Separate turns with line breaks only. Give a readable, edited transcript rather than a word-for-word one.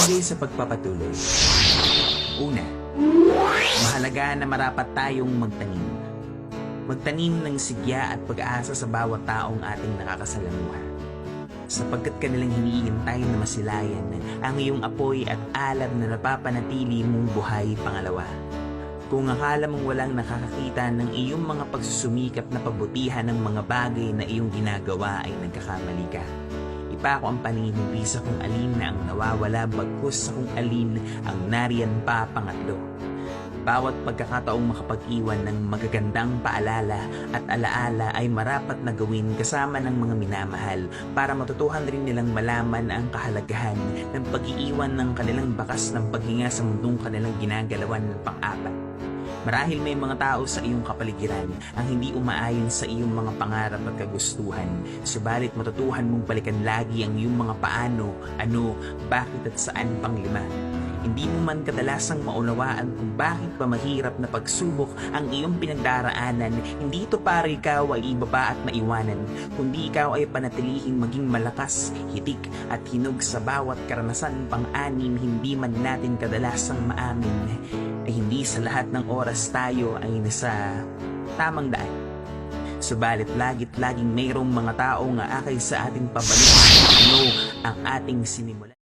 bagay sa pagpapatuloy. Una, mahalaga na marapat tayong magtanim. Magtanim ng sigya at pag-asa sa bawat taong ating nakakasalamuha. Sapagkat kanilang hinihintay na masilayan ang iyong apoy at alab na napapanatili mong buhay pangalawa. Kung akala mong walang nakakakita ng iyong mga pagsusumikap na pabutihan ng mga bagay na iyong ginagawa ay nagkakamali ka. Ipako ang paninindi sa kung alin na ang nawawala bagkus sa kung alin ang nariyan pa pangatlo. Bawat pagkakataong makapag-iwan ng magagandang paalala at alaala ay marapat na gawin kasama ng mga minamahal para matutuhan rin nilang malaman ang kahalagahan ng pag-iiwan ng kanilang bakas ng paghinga sa mundong kanilang ginagalawan ng pang-apat. Marahil may mga tao sa iyong kapaligiran ang hindi umaayon sa iyong mga pangarap at kagustuhan, subalit matutuhan mong balikan lagi ang iyong mga paano, ano, bakit at saan pang lima. Hindi mo man kadalasang maunawaan kung bakit pa mahirap na pagsubok ang iyong pinagdaraanan, hindi ito para ikaw ay ibaba at maiwanan, kundi ikaw ay panatilihing maging malakas, hitik at hinog sa bawat karanasan pang-anim hindi man natin kadalasang maamin. Ay hindi sa lahat ng oras tayo ay nasa tamang daan. Subalit laging mayroong mga tao nga akay sa ating pabalik ano ang ating sinimulan.